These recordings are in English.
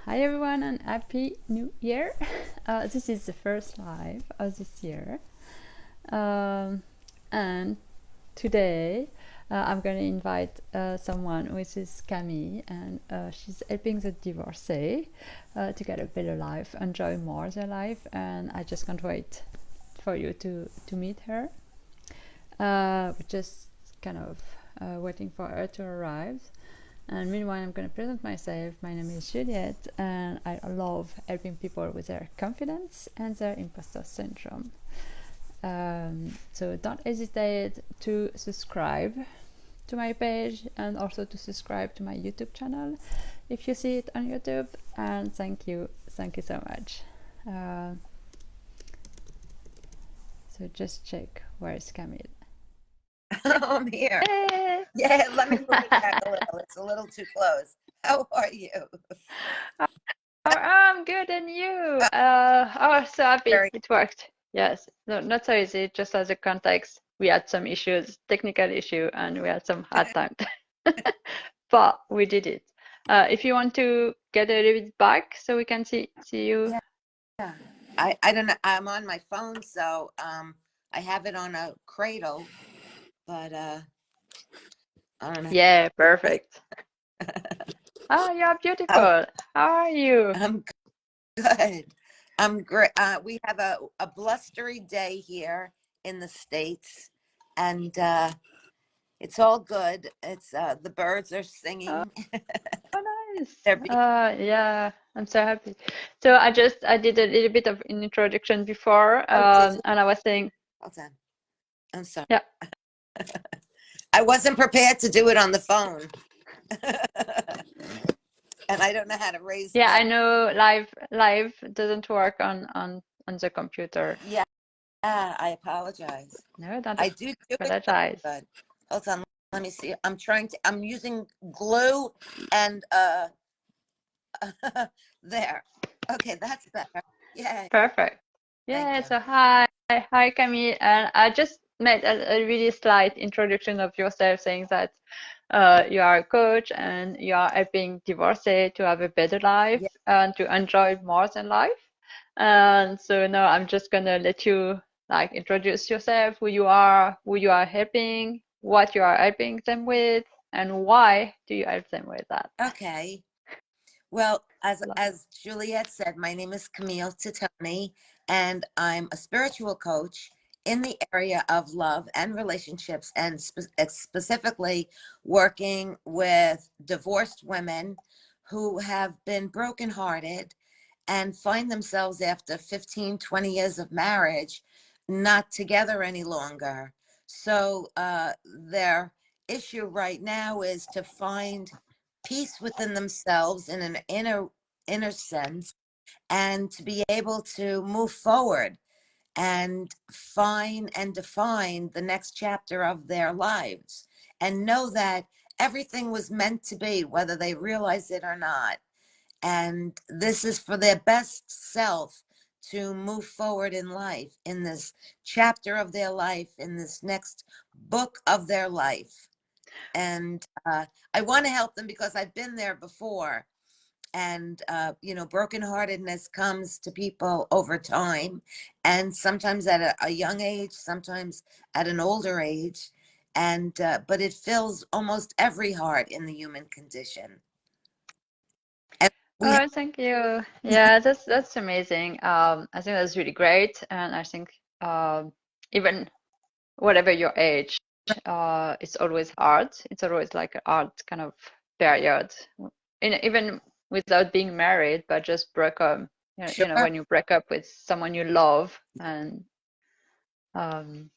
Hi everyone and happy new year. This is the first live of this year. Um, and today I'm going to invite someone, which is Camille, and she's helping the divorcee to get a better life, enjoy more their life, and I just can't wait for you to meet her. We're just kind of waiting for her to arrive. And meanwhile, I'm going to present myself. My name is Juliette, and I love helping people with their confidence and their imposter syndrome. So don't hesitate to subscribe to my page and also to subscribe to my YouTube channel if you see it on YouTube. And thank you so much. So just check where is Camille. I'm here. Hey! Yeah, let me move it back a little. It's a little too close. How are you? Oh, I'm good, and you? So happy Very it worked. Yes, no, not so easy. Just as a context, we had some issues, technical issue, and we had some hard time, but we did it. If you want to get a little bit back, so we can see you. yeah. I don't know. I'm on my phone, so I have it on a cradle, but I don't know. Yeah, perfect. Oh, you're Oh, beautiful. How are you? I'm good. I'm great. We have a blustery day here in the States, and it's all good. It's the birds are Oh, singing. nice. They're being Yeah, I'm so happy. So I did a little bit of an introduction before, oh, did you? and I was saying, Hold on. I'm sorry. yeah. I wasn't prepared to do it on the phone. And I don't know how to raise Yeah, the. I know live doesn't work on the computer. Yeah, I apologize. No, don't I do it, apologize. but hold on. Let me see. I'm using glue and there. Okay, that's better. Yeah, Perfect. thank Yeah, you. so hi Camille, and I just made a really slight introduction of yourself, saying that you are a coach and you are helping divorcees to have a better life Yeah. and to enjoy more than life. And so now I'm just gonna let you like introduce yourself, who you are helping, what you are helping them with, and why do you help them with that. Okay. Well, Love. as Juliette said, my name is Camille Titoni, and I'm a spiritual coach in the area of love and relationships, and specifically working with divorced women who have been brokenhearted and find themselves after 15, 20 years of marriage not together any longer. So their issue right now is to find peace within themselves in an inner sense, and to be able to move forward and find and define the next chapter of their lives, and know that everything was meant to be, whether they realize it or not. And this is for their best self to move forward in life, in this chapter of their life, in this next book of their life. And I want to help them because I've been there before. And brokenheartedness comes to people over time, and sometimes at a young age, sometimes at an older age. And but it fills almost every heart in the human condition. And we have. Oh, thank you. Yeah, that's amazing. I think that's really great, and I think even whatever your age, it's always hard. It's always like a hard kind of period, even without being married, but just break up. Sure. When you break up with someone you love, and um,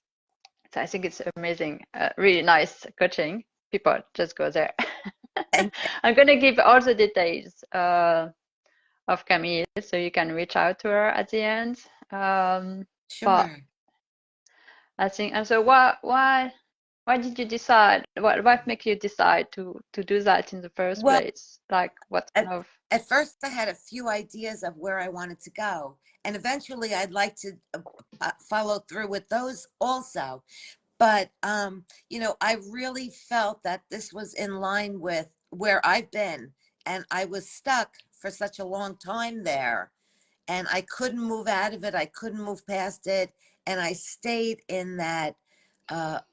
so I think it's amazing. Really nice coaching. People just go there. Thank I'm gonna give all the details of Camille, so you can reach out to her at the end. But Sure. I think, and so why did you decide? What make you decide to do that in the first Well, place? Like what at, kind of? at first I had a few ideas of where I wanted to go, and eventually I'd like to follow through with those also. But I really felt that this was in line with where I've been, and I was stuck for such a long time there, and I couldn't move out of it. I couldn't move past it. And I stayed in that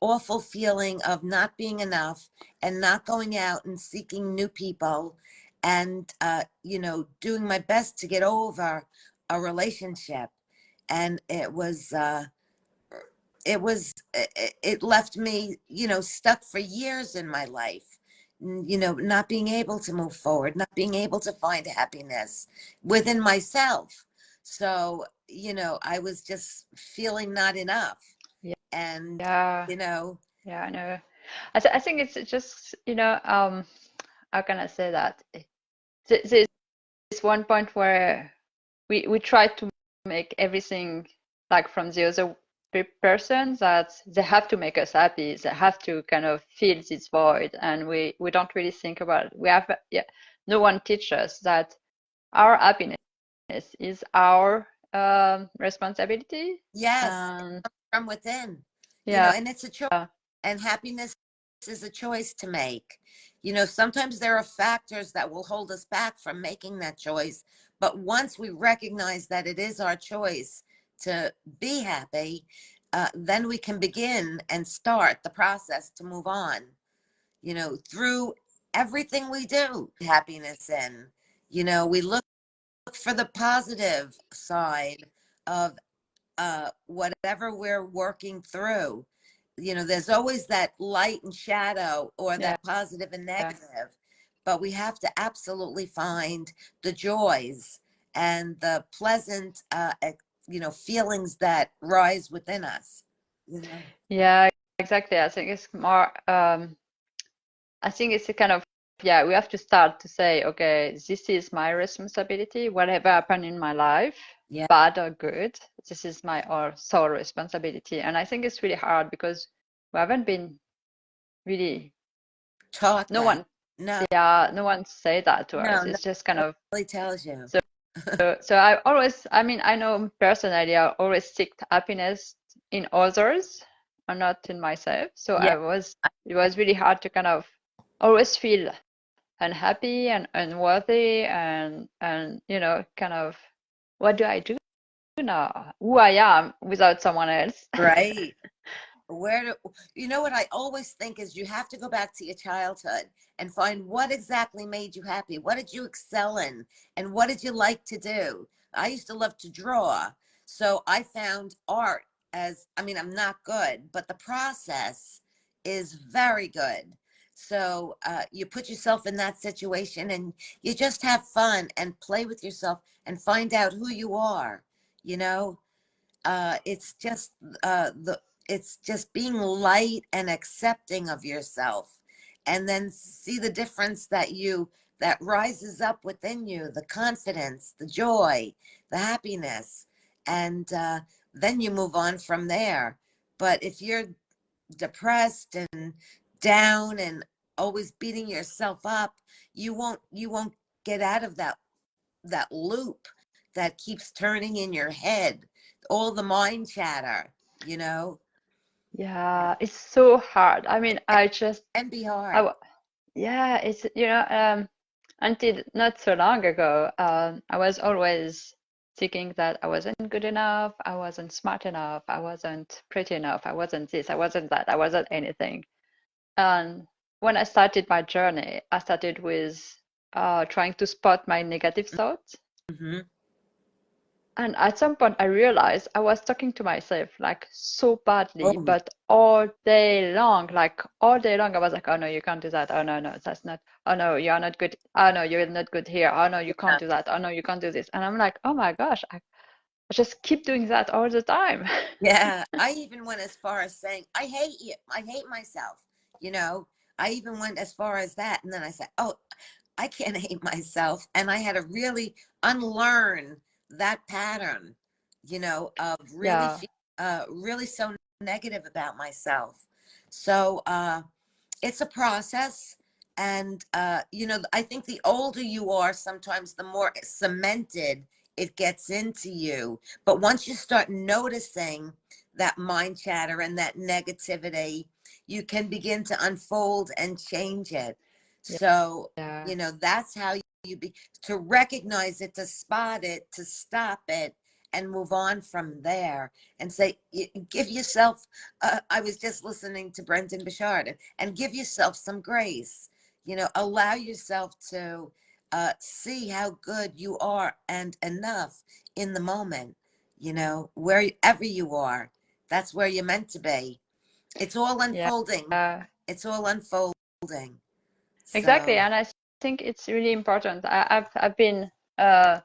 awful feeling of not being enough and not going out and seeking new people and, doing my best to get over a relationship. And it left me, stuck for years in my life, not being able to move forward, not being able to find happiness within myself. So, I was just feeling not enough. Yeah. And, Yeah. you know, Yeah, I know. I think it's just, how can I say that? There's one point where we try to make everything like from the other person, that they have to make us happy. They have to kind of fill this void, and we don't really think about it. No one teaches us that our happiness is our responsibility. yes, Um, from within, yeah, and it's a choice, and happiness is a choice to make. Sometimes there are factors that will hold us back from making that choice. But once we recognize that it is our choice to be happy, then we can begin and start the process to move on, through everything we do. Happiness in, we look for the positive side of whatever we're working through. There's always that light and shadow, or yeah, that positive and yeah. negative, but we have to absolutely find the joys and the pleasant, feelings that rise within us. Yeah, exactly. I think it's more, I think it's a kind of, yeah, we have to start to say, okay, this is my responsibility. Whatever happened in my life, Yeah, bad or good, this is my or sole responsibility. And I think it's really hard because we haven't been really, taught no that. one, No, yeah, no one say that to us. no, no, It's just kind of, really tells you. so, so I always, I mean, I know personally, I always seek happiness in others and not in myself. So Yeah, it was really hard to kind of always feel unhappy and unworthy and kind of, what do I do now? Who I am without someone else. right. Where do you know what I always think is you have to go back to your childhood and find what exactly made you happy. What did you excel in? And what did you like to do? I used to love to draw. So I found art as, I mean, I'm not good, but the process is very good. So you put yourself in that situation and you just have fun and play with yourself and find out who you are, you know? It's just it's just being light and accepting of yourself, and then see the difference that rises up within you, the confidence, the joy, the happiness, and then you move on from there. But if you're depressed and down and always beating yourself up, you won't get out of that loop that keeps turning in your head, all the mind chatter, you know, Yeah, it's so hard. I mean, and be I, hard. w- yeah, it's, until not so long ago, I was always thinking that I wasn't good enough, I wasn't smart enough, I wasn't pretty enough, I wasn't this, I wasn't that, I wasn't anything. And when I started my journey, I started with trying to spot my negative thoughts. Hmm. And at some point, I realized I was talking to myself like so badly, Oh, but all day long, like all day long, I was like, oh no, you can't do that. Oh no, no, that's not. Oh no, you're not good. Oh no, you're not good here. Oh no, you can't yeah, do that. Oh no, you can't do this. And I'm like, oh my gosh, I just keep doing that all the time. yeah. I even went as far as saying, I hate you. I hate myself. You know, I even went as far as that. And then I said, oh, I can't hate myself. And I had to really unlearn that pattern, of really, Yeah, really so negative about myself. So, it's a process. And I think the older you are, sometimes the more cemented it gets into you. But once you start noticing that mind chatter and that negativity, you can begin to unfold and change it. yeah, So yeah. that's how you be to recognize it, to spot it, to stop it, and move on from there and say, give yourself, I was just listening to Brendan Bouchard, and give yourself some grace, allow yourself to see how good you are and enough in the moment, wherever you are, that's where you're meant to be. It's all Yeah. unfolding. It's all unfolding. Exactly. So, And I think it's really important. I've been uh,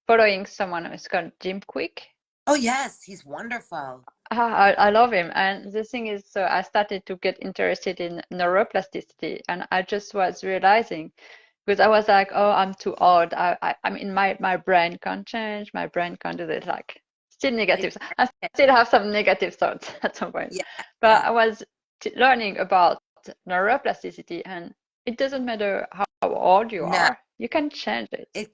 following someone who's called Jim Quick. oh yes, he's wonderful. I love him. And the thing is, so I started to get interested in neuroplasticity, and I just was realizing, because I was like, oh, I'm too old. I mean, my brain can't change. My brain can't do this. Like, still negative. I still have some negative thoughts at some point. Yeah, But yeah. I was learning about neuroplasticity, and it doesn't matter how old you No, are, you can change it. it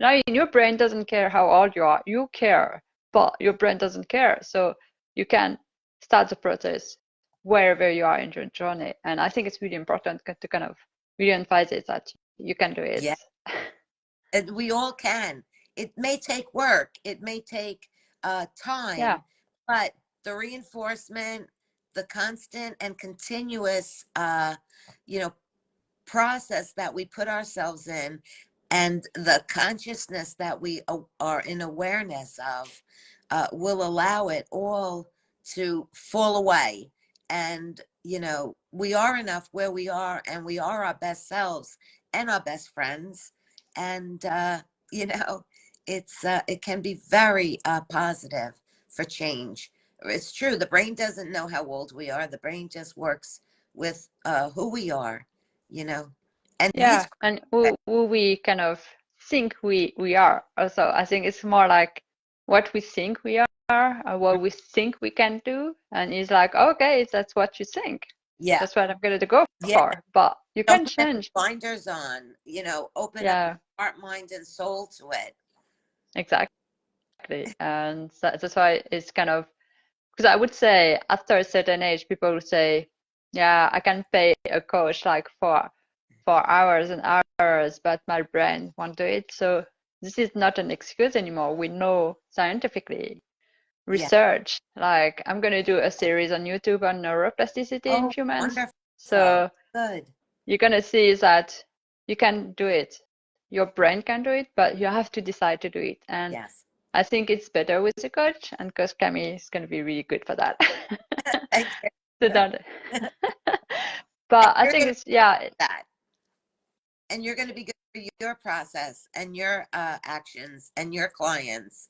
No, your brain doesn't care how old you are. You care, but your brain doesn't care. So you can start the process wherever you are in your journey. And I think it's really important to kind of really emphasize it that you can do it. yeah, we all can. It may take work. It may take Yeah, time, but the reinforcement, the constant and continuous, you know, process that we put ourselves in, and the consciousness that we are in awareness of, will allow it all to fall away. And we are enough where we are, and we are our best selves and our best friends. And you know it can be very positive for change. It's true, the brain doesn't know how old we are. The brain just works with who we are, you know, and he's yeah. And who we kind of think we are. Also, I think it's more like what we think we are, or what we think we can do. And it's like, okay, that's what you think. yeah, That's what I'm going to go yeah. for. But you Don't can put any change. blinders on, open up your Yeah, heart, mind, and soul to it. exactly. And that's why it's kind of, because I would say after a certain age, people would say, yeah, I can pay a coach like for hours and hours, but my brain won't do it. So this is not an excuse anymore. We know scientifically, Yeah. research. Like I'm going to do a series on YouTube on neuroplasticity in a Oh, few months. wonderful. So Good. you're going to see that you can do it. Your brain can do it, but you have to decide to do it. And Yes. I think it's better with a coach, and Coach Camille is going to be really good for that. Thank So you. that, And but I you're think going to it's, yeah, that. And you're going to be good for your process and your actions and your clients.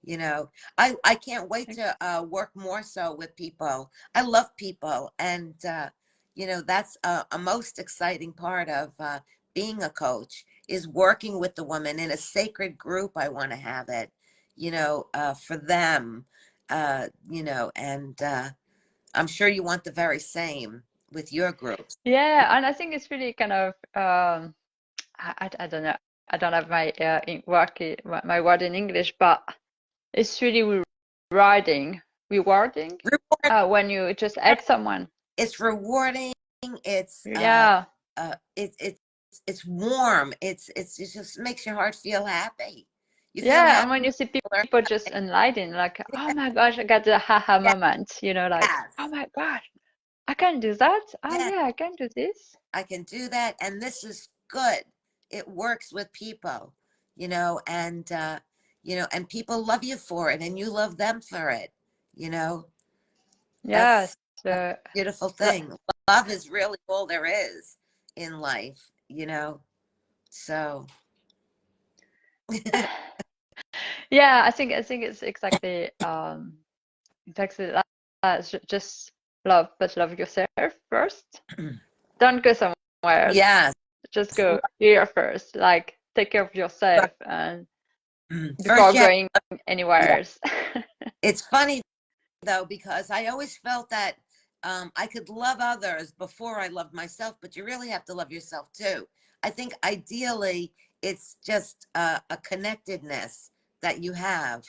I can't wait to work more so with people. I love people. And, that's a most exciting part of being a coach, is working with the woman in a sacred group. I want to have it, for them, and I'm sure you want the very same with your groups. yeah, and I think it's really kind of, I don't know, I don't have my my word in English, but it's really rewarding, Reward, when you just add someone. it's rewarding. It's Yeah, it's warm. It just makes your heart feel happy. You feel yeah, happy. and when you see people just enlightened, like, oh my gosh, I got the haha Yes, moment, like, oh yes, my gosh, I can do that. Oh yes, yeah, I can do this. I can do that, and this is good. It works with people, and people love you for it, and you love them for it. You know, Yes. that's a beautiful thing. Love is really all there is in life. So, Yeah, I think it's exactly that. Just love, but love yourself first. Don't go somewhere else. yes. Just go here first. Like take care of yourself and First, before you have, going anywhere yeah. else. It's funny though, because I always felt that I could love others before I loved myself, but you really have to love yourself too. I think ideally it's just a connectedness that you have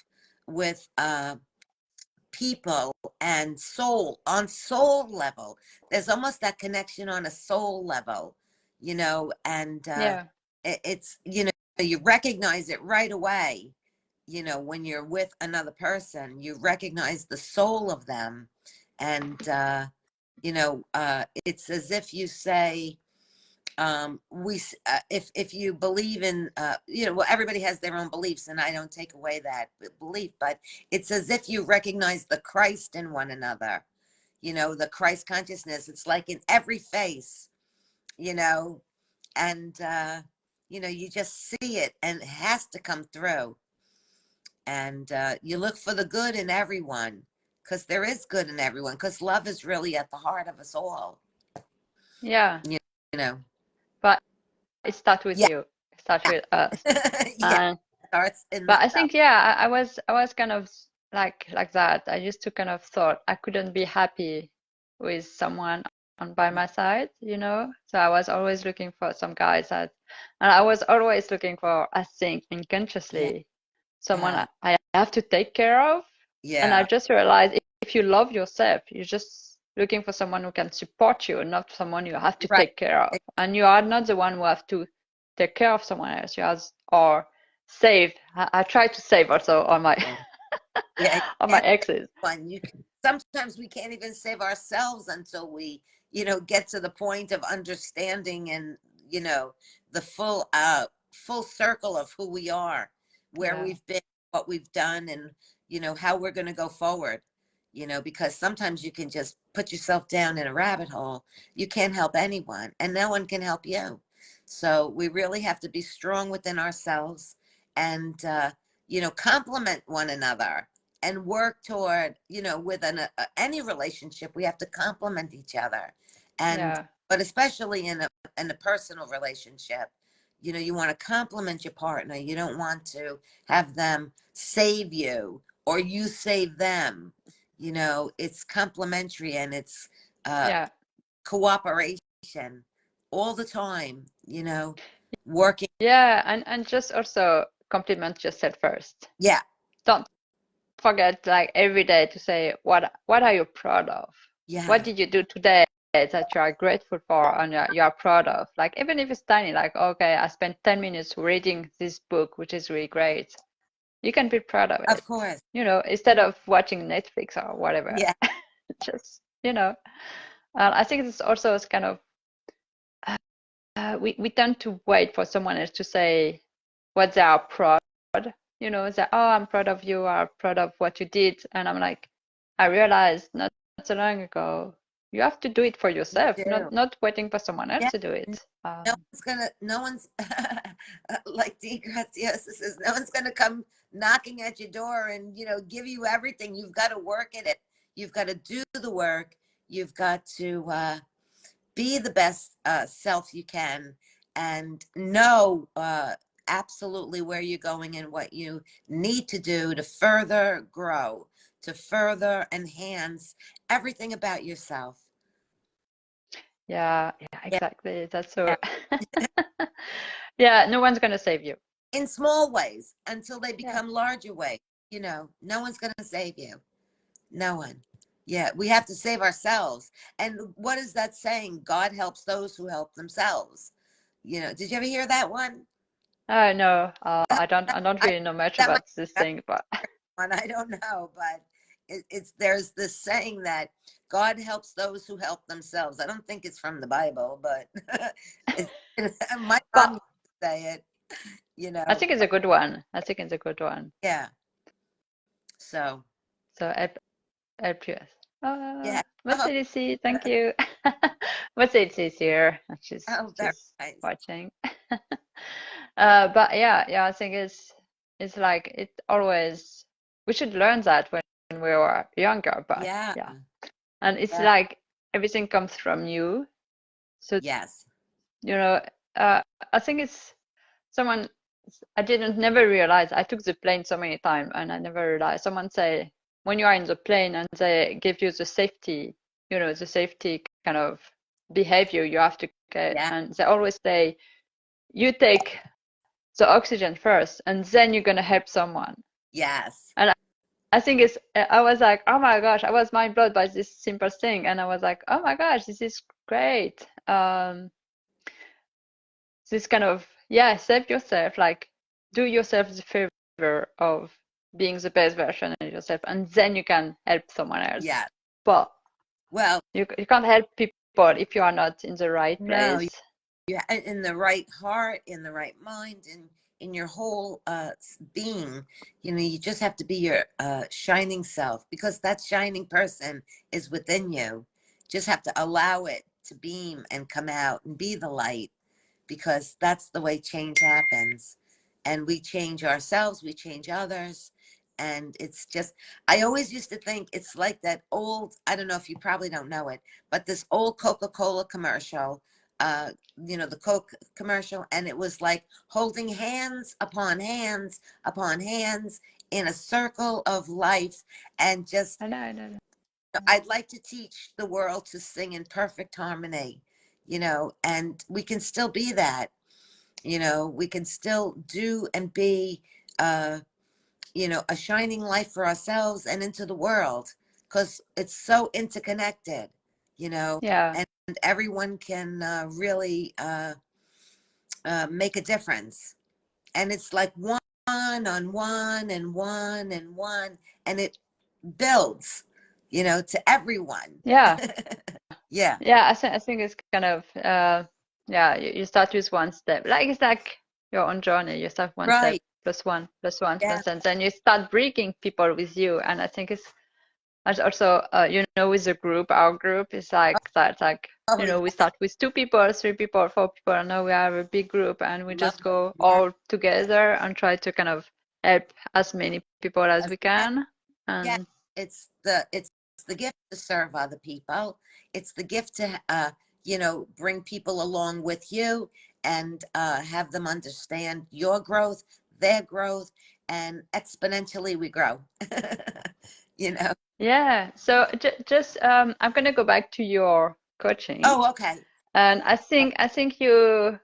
with people and soul, on soul level. There's almost that connection on a soul level, and Yeah. it's, you recognize it right away. When you're with another person, you recognize the soul of them. And, it's as if you say, if you believe in, well, everybody has their own beliefs, and I don't take away that belief, but it's as if you recognize the Christ in one another, the Christ consciousness. It's like in every face, and, you just see it, and it has to come through. And you look for the good in everyone, because there is good in everyone, because love is really at the heart of us all. Yeah. You, you know, But it starts with yeah, you. It starts with us. yeah. And Starts in the but I self. think, yeah, I was kind of like that. I used to kind of thought I couldn't be happy with someone on by my side, you know. So I was always looking for some guys that, and I was always looking for, I think, Yeah, unconsciously, someone I have to take care of. And I yeah, just realized if you love yourself, you're just looking for someone who can support you, not someone you have to right. take care of. And you are not the one who have to take care of someone else. You are, or save. I try to save also on my Exactly. Yeah, on my exes. sometimes we can't even save ourselves until we, get to the point of understanding, and, the full circle of who we are, where Yeah, we've been, what we've done, and, how we're going to go forward. Because sometimes you can just put yourself down in a rabbit hole. You can't help anyone, and no one can help you. So we really have to be strong within ourselves, and, complement one another, and work toward, with any relationship, we have to complement each other. And, yeah, but especially in a personal relationship, you want to complement your partner. You don't want to have them save you, or you save them. It's complementary, and it's yeah, cooperation all the time, working. yeah. And just also compliment yourself first. Yeah, Don't forget, like, every day to say what are you proud of? What yeah, did you do today that you are grateful for and you are proud of? Like, even if it's tiny, like, okay, I spent 10 minutes reading this book, which is really great. You can be proud of of it, course. instead of watching Netflix or whatever. Yeah, Just, I think it's also kind of, we tend to wait for someone else to say what they are proud, that, oh, I'm proud of you, I'm proud of what you did. And I'm like, I realized not so long ago, you have to do it for you yourself, do. not waiting for someone else Yeah. to do it. No one's like Degraciosa says, no one's gonna come knocking at your door and, give you everything. You've got to work at it. You've got to do the work. You've got to be the best self you can, and know absolutely where you're going and what you need to do to further grow, to further enhance everything about yourself. Yeah, yeah, Yeah, exactly. That's yeah. so. Yeah, no one's gonna save you. In small ways until they Yeah. become larger ways. No one's going to save you. No one. Yeah, we have to save ourselves. And what is that saying? God helps those who help themselves. Did you ever hear that one? No, I don't I really know much that might about this thing, but one. I don't know, but it's there's this saying that God helps those who help themselves. I don't think it's from the Bible, but my but mom used to say it. I think it's a good one. I think it's a good one. Yeah. So So help you. yeah. What's Oh, Lucy? Thank you. What's Lucy's here? She's oh, very she's nice. watching. But yeah, yeah, I think it's like it always, we should learn that when we were younger, but Yeah. yeah. And it's Yeah. like everything comes from you. So, Yes. you know, uh, I think it's someone, I didn't never realize. I took the plane so many times and I never realized. Someone say when you are in the plane and they give you the safety, the safety kind of behavior you have to get, Yeah. and they always say you take the oxygen first and then you're gonna help someone. Yes. And I think I was like, oh my gosh, I was mind blown by this simple thing, and I was like, oh my gosh, this is great. This kind of, yeah, save yourself, like do yourself the favor of being the best version of yourself, and then you can help someone else. Yeah. But Well, you can't help people if you are not in the right no, place. you in the right heart, in the right mind, in your whole being. You know, you just have to be your shining self, because that shining person is within you. Just have to allow it to beam and come out and be the light, because that's the way change happens. And we change ourselves, we change others. And it's just, I always used to think it's like that old, I don't know if you probably don't know it, but this old Coca-Cola commercial, uh, you know, the Coke commercial, and it was like holding hands upon hands upon hands in a circle of life. And just, I know. I'd like to teach the world to sing in perfect harmony, you know, and we can still be that. You know, we can still do and be, uh, you know, a shining light for ourselves and into the world, because it's so interconnected, you know, Yeah, and everyone can really make a difference. And it's like one on one and one and one, and it builds, you know, to everyone. yeah, Yeah, yeah. I think it's kind of yeah. You start with one step, like it's like your own journey. You start one step right. plus one plus one Yeah. plus, and then you start bringing people with you. And I think it's and also, you know, with the group, our group is like that, like, Oh, you yeah. know, we start with 2 people, 3 people, 4 people, and now we have a big group, and we Love just it. go Yeah. all together and try to kind of help as many people as we can. Yeah, And it's the gift to serve other people. It's the gift to you know, bring people along with you, and have them understand your growth, their growth, and exponentially we grow. You know. yeah, so just I'm gonna go back to your coaching, Oh, okay. and I think you're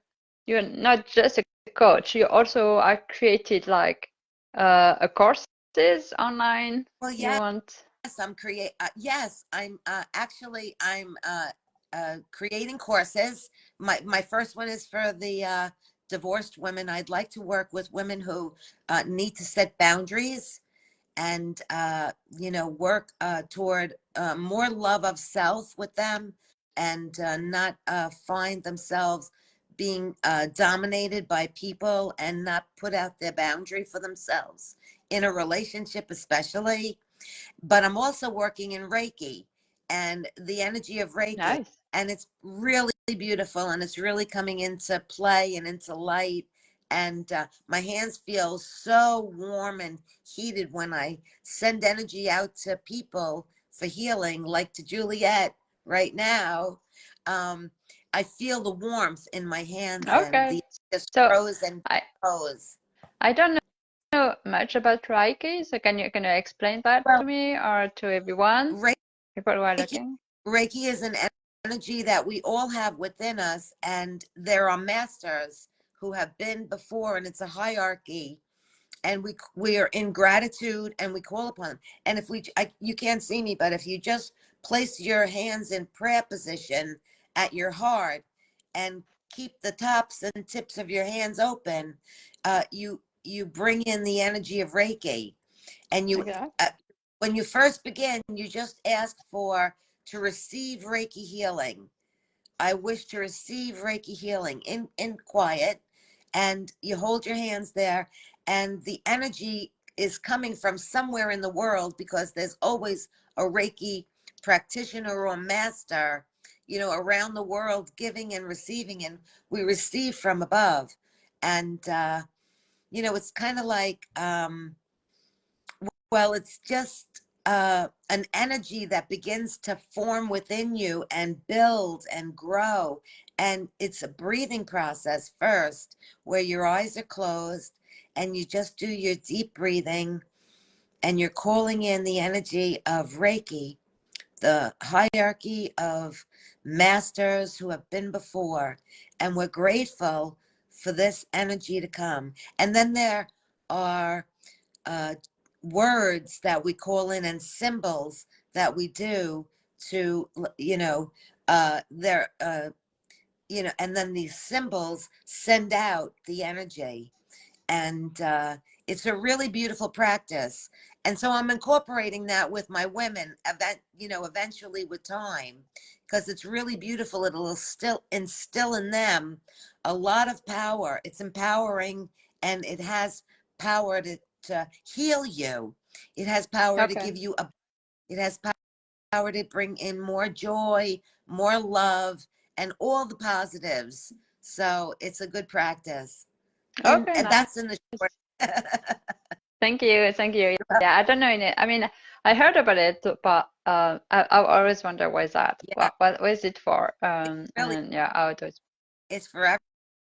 not just a coach, you also are created like a courses online. Well, You yes, want. yes, I'm actually I'm creating courses. My first one is for the divorced women. I'd like to work with women who need to set boundaries, and you know, work toward more love of self with them, and not find themselves being dominated by people, and not put out their boundary for themselves in a relationship, especially. But I'm also working in Reiki, and the energy of Reiki, Nice. and it's really beautiful, and it's really coming into play and into light. And my hands feel so warm and heated when I send energy out to people for healing, like to Juliette right now. Um, I feel the warmth in my hands, and Okay. the just So grows and I grows. I don't know much about Reiki, so can you explain that Well, to me or to everyone? People who are Reiki looking. Reiki is an energy that we all have within us, and there are masters who have been before, and it's a hierarchy. And we are in gratitude, and we call upon them. And if you can't see me, but if you just place your hands in prayer position at your heart, and keep the tops and tips of your hands open, you bring in the energy of Reiki. And Okay. when you first begin, you just ask for to receive Reiki healing. I wish to receive Reiki healing in quiet, and you hold your hands there, and the energy is coming from somewhere in the world, because there's always a Reiki practitioner or master, you know, around the world, giving and receiving, and we receive from above. And you know, it's kind of like well, it's just an energy that begins to form within you and build and grow. And it's a breathing process first, where your eyes are closed, and you just do your deep breathing, and you're calling in the energy of Reiki, the hierarchy of masters who have been before. And we're grateful for this energy to come. And then there are uh, words that we call in, and symbols that we do to, you know, they're and then these symbols send out the energy. And it's a really beautiful practice. And so I'm incorporating that with my women eventually with time, because it's really beautiful. It'll still instill in them a lot of power. It's empowering, and it has power to heal you. It has power to Okay. give you it has power to bring in more joy, more love, and all the positives. So it's a good practice. Okay, And nice. that's in the short. Thank you. Thank you. Yeah, I don't know any, I mean, I heard about it, but I always wonder what is that? Yeah, What is it for? really, And yeah, how it was. it's for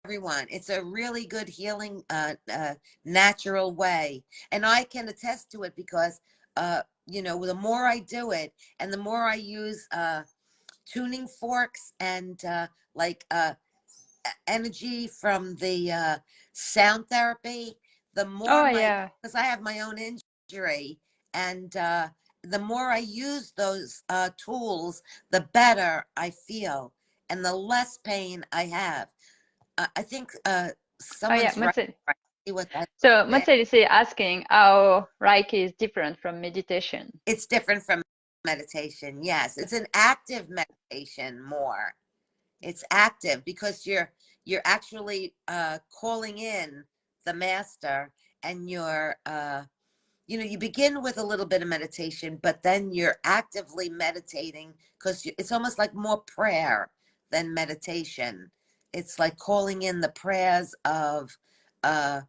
everyone. It's a really good healing, natural way, and I can attest to it because, the more I do it, and the more I use tuning forks and like energy from the sound therapy, the more Oh my yeah. because I have my own injury, and the more I use those tools, the better I feel, and the less pain I have. I think Oh yeah. someone's right. Matse. See what that So is. Matse is asking how Reiki is different from meditation. It's different from meditation. Yes, it's an active meditation more. It's active because you're actually calling in the master, and you begin with a little bit of meditation, but then you're actively meditating, because it's almost like more prayer than meditation. It's like calling in the prayers of uh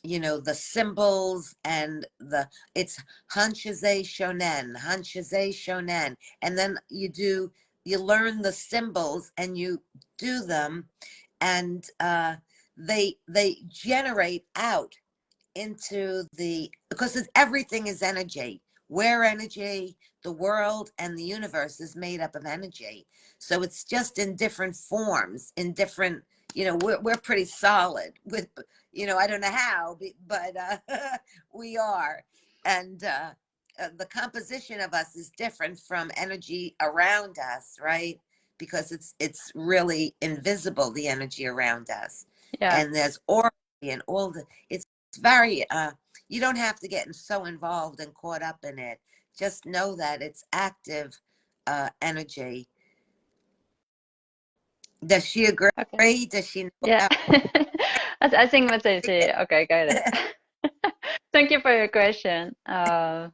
the symbols, and it's Hanshize Shonen, and then you learn the symbols and you do them, and they generate out into because everything is energy. We're energy. The world and the universe is made up of energy. So it's just in different forms, in different, we're pretty solid with, I don't know how, but we are. And the composition of us is different from energy around us, right? Because it's really invisible, the energy around us. Yeah. And there's aura and all it's very you don't have to get so involved and caught up in it. Just know that it's active energy. Does she Okay. agree? Does she know Yeah. about I think Matse is it? okay. Got it. Thank you for your question. Months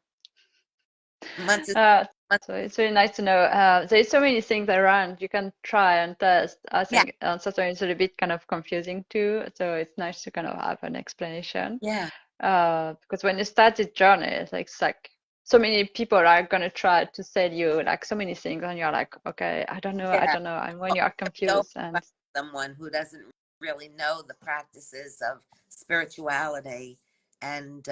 is Uh, months. so it's really nice to know. There's so many things around you can try and test. I Yeah, think sometimes it's a bit kind of confusing too. So it's nice to kind of have an explanation. yeah, Because when you start this journey, it's like so many people are gonna try to sell you like so many things, and you're like, okay, I yeah. don't know. And when Oh, you are don't confused, and trust someone who doesn't really know the practices of spirituality. And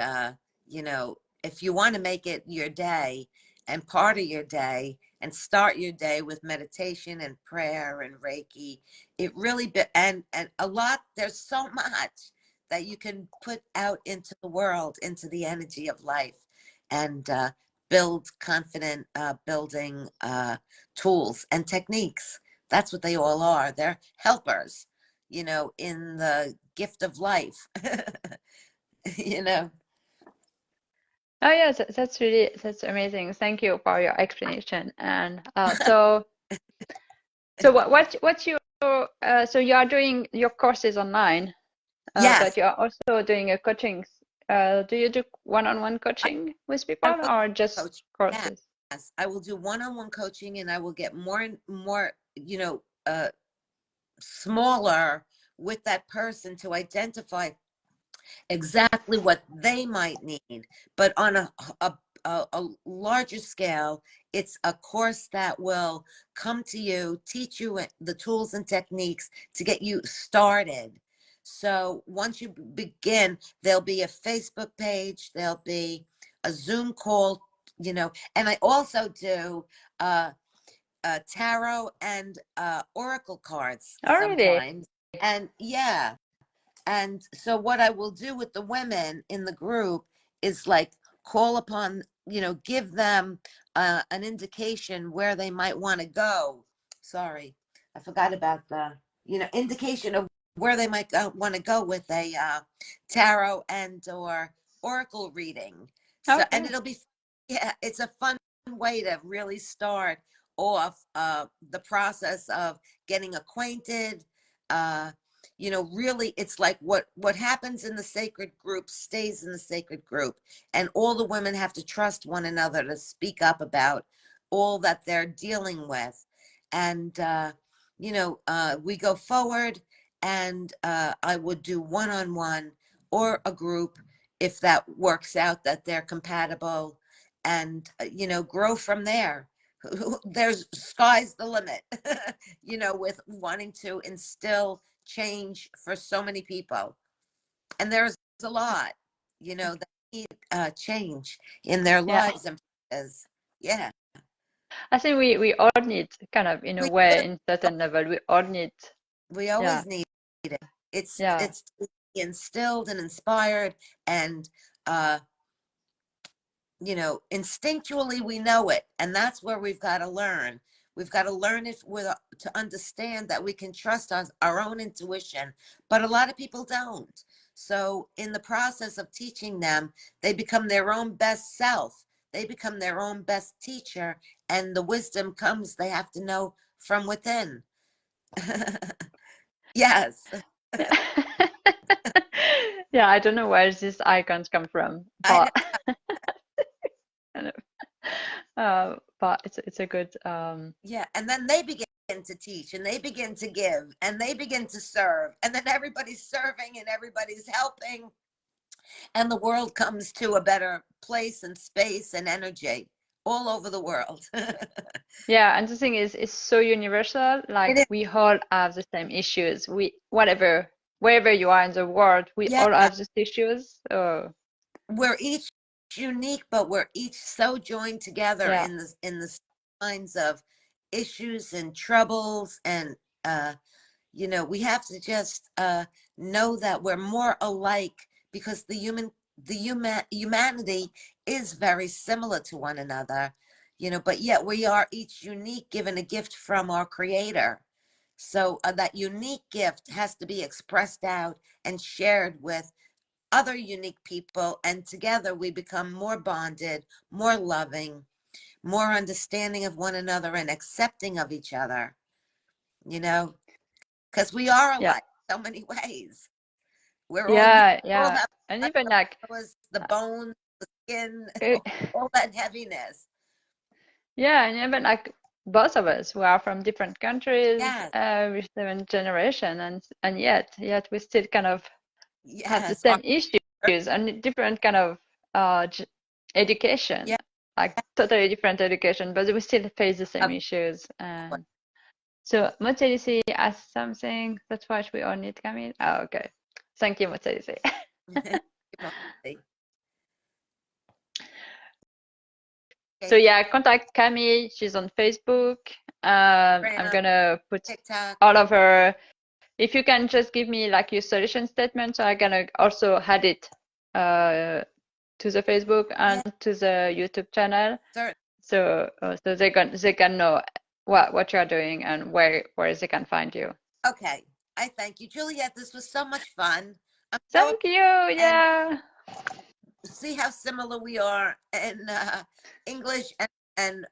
if you want to make it your day and part of your day, and start your day with meditation and prayer and Reiki, it really and a lot, there's so much that you can put out into the world, into the energy of life, and build confident building tools and techniques. That's what they all are. They're helpers, in the gift of life. you know. oh yeah, that's amazing. Thank you for your explanation. And so what's your so you are doing your courses online, Yes, but you are also doing a coaching. Do you do one-on-one I, coaching with I people will or just coach. courses? Yes, I will do one-on-one coaching, and I will get more and more, smaller with that person to identify exactly what they might need. But on a larger scale, it's a course that will come to you, teach you the tools and techniques to get you started. So once you begin, there'll be a Facebook page, there'll be a Zoom call, and I also do tarot and oracle cards Oh, really? sometimes. And yeah, and so what I will do with the women in the group is like call upon, give them an indication where they might want to go. Sorry, I forgot about the. indication of where they might want to go with a tarot and or oracle reading. So, and Okay. it'll be, yeah, it's a fun way to really start off the process of getting acquainted. Really, it's like what happens in the sacred group stays in the sacred group, and all the women have to trust one another to speak up about all that they're dealing with. And we go forward, and I would do one-on-one or a group if that works out that they're compatible, and grow from there. There's sky's the limit, with wanting to instill change for so many people. And there's a lot, that need change in their Yeah. lives and practices. Yeah, I think we all need kind of in a we way, in certain level, we all need, we yeah, always need it. It's yeah. it's to be instilled and inspired, and uh instinctually we know it, and that's where we've got to learn. We've got to learn it to understand that we can trust our own intuition, but a lot of people don't. So in the process of teaching them, they become their own best self. They become their own best teacher, and the wisdom comes, they have to know from within. Yes. Yeah. Yeah, I don't know where these icons come from, I know. but kind of, but it's a good Yeah, and then they begin to teach, and they begin to give, and they begin to serve, and then everybody's serving and everybody's helping, and the world comes to a better place and space and energy all over the world. yeah, and the thing is, it's so universal. It Like is. we all have the same issues. We whatever wherever you are in the world, we Yeah, all have these issues. So we're each unique, but we're each so joined together yeah, in the kinds of issues and troubles, and uh we have to just know that we're more alike, because humanity is very similar to one another, but yet we are each unique, given a gift from our creator. So that unique gift has to be expressed out and shared with other unique people, and together we become more bonded, more loving, more understanding of one another, and accepting of each other, you know because we are yeah, alike so many ways. We're all human. yeah, All yeah. that And flesh, even like, the bones, the skin, uh, all that heaviness. yeah, and even like both of us, we are from different countries, Yes, with different generation, and yet we still kind of have the yes. same issues and different kind of education, Yeah, like totally different education, but we still face the same of issues. course. And so Motselisi asked something. That's what we all need, Camille. Oh, okay. Thank you, Motselisi. Mostly. So Okay, yeah, contact Camille. She's on Facebook. I'm Instagram, gonna put TikTok. all of her. If you can just give me like your solution statement, so I'm gonna also add it to the Facebook and Yeah, to the YouTube channel, certain. so they can know what you are doing and where they can find you. Okay, I thank you, Juliette. This was so much fun. I'm so, Thank you. and Yeah. see how similar we are in English, and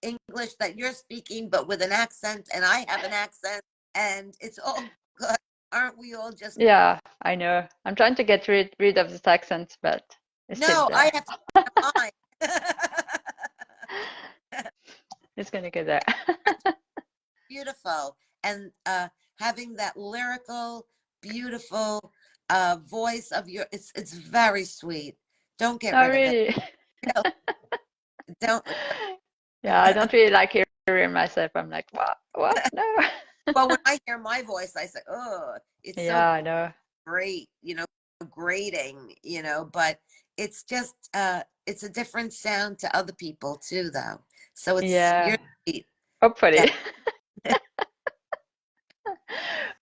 English that you're speaking, but with an accent, and I have an accent, and it's all good. Aren't we all just? Yeah, I know. I'm trying to get rid of this accent, but it's still No, I there. have to mine. It's gonna get there. Beautiful, and having that lyrical, beautiful voice of your, it's very sweet. Don't get Oh, rid of it. really? Really, don't. Yeah, I don't really like hearing myself. I'm like, what? What? No. Well, when I hear my voice, I say, "Oh, it's so Yeah, I know. great," grating, but it's just it's a different sound to other people too, though. So it's Yeah, you're sweet. Yeah. hopefully.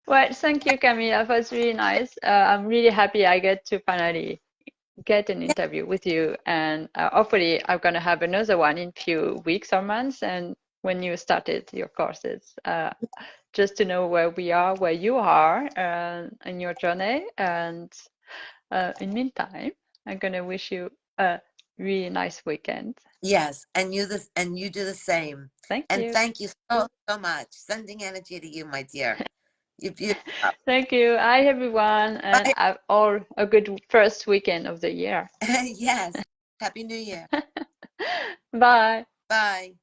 Well, thank you, Camille. That was really nice. I'm really happy I get to finally get an Yeah. interview with you, and hopefully I'm gonna have another one in few weeks or months. And when you started your courses, just to know where we are, where you are in your journey. And in meantime, I'm gonna wish you a really nice weekend. Yes, and you do the same. Thank And you. thank you so much. Sending energy to you, my dear. You're beautiful. Thank you. Hi, everyone, and Bye. all a good first weekend of the year. Yes. Happy New Year. Bye. Bye.